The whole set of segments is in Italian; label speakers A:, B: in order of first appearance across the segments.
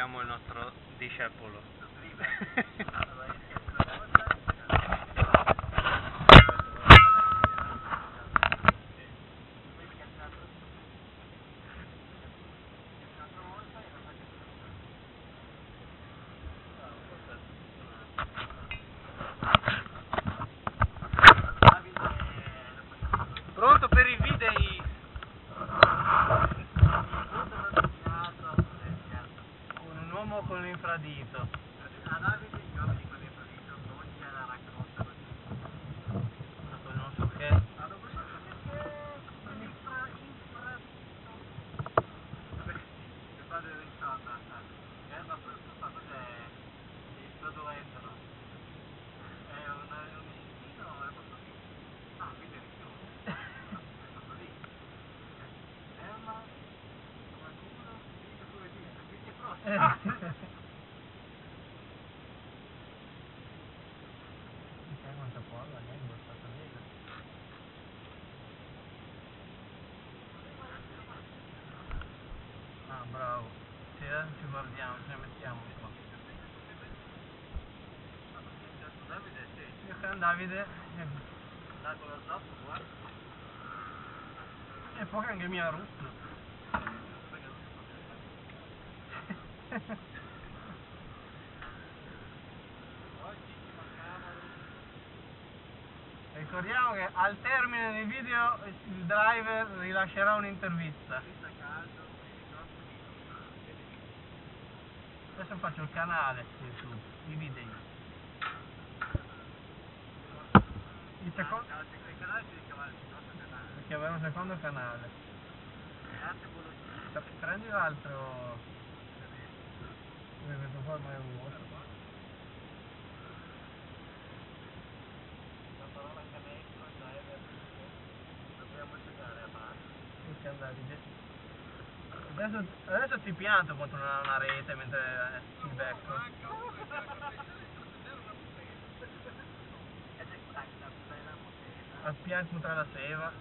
A: abbiamo il nostro discepolo. Pronto per i video? Un uomo con l'infradito.
B: A Davide gli uomini con l'infradito non gliela racconta così.
A: Non so che.
B: Hanno così infradito. Mio padre risponda. Ma questo cos'è? Il fraudolento, no? È un iscino o è proprio lì? Ah, quindi è rifiuto. È proprio lì. Ferma, qualcuno, dice pure dire, quindi è prossimo.
A: Quanta polla che è imbottata bene. Ah, bravo. Sì, adesso ci guardiamo, ce ne mettiamo qua.
B: Davide, sì.
A: Io con Davide.
B: Dai con lo zoppo, guarda.
A: E poi anche mia russo. Ricordiamo che al termine del video il driver rilascerà un'intervista. Adesso faccio il canale su YouTube, i video. Il secondo...
B: Il canale si chiama il nostro canale.
A: Perché aveva un secondo canale. Prendi l'altro. Questo qua ormai è un vuoto.
B: La parola canestro, driver, dobbiamo giocare a base.
A: Adesso ti pianto contro una rete mentre ti becco. A pianto contro la seva.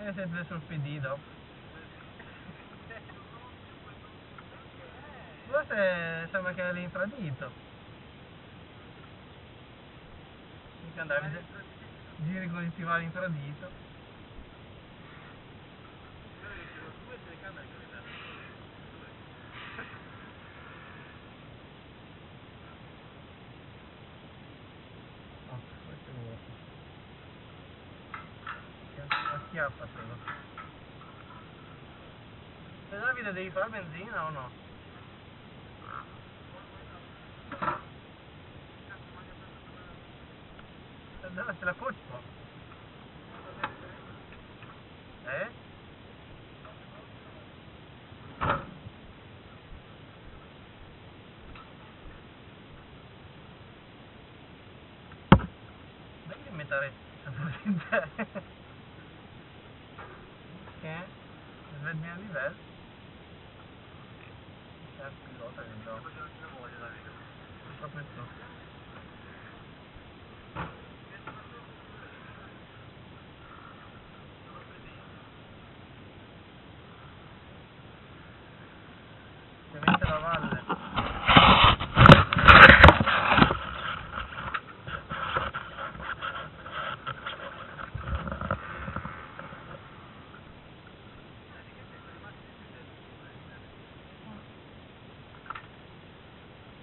A: E sempre sul PD dopo. Forse sembra che è l'infradito. Mica Davide giri con il stivale infradito. Oh, questo è vuoto. La schiaffa solo. E Davide devi fare benzina o no? Dove c'è la colpa? Eh? Devi mettere in te. Che? Svegli a livello? C'è il pilota che gioca. È proprio tu. Ovviamente la valle.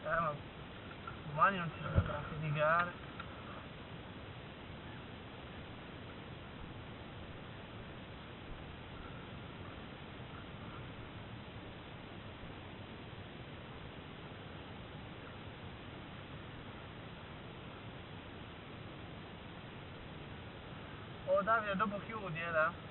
A: Ma domani non ci sono tante di gare. Oh Davide, dopo chiudi, là?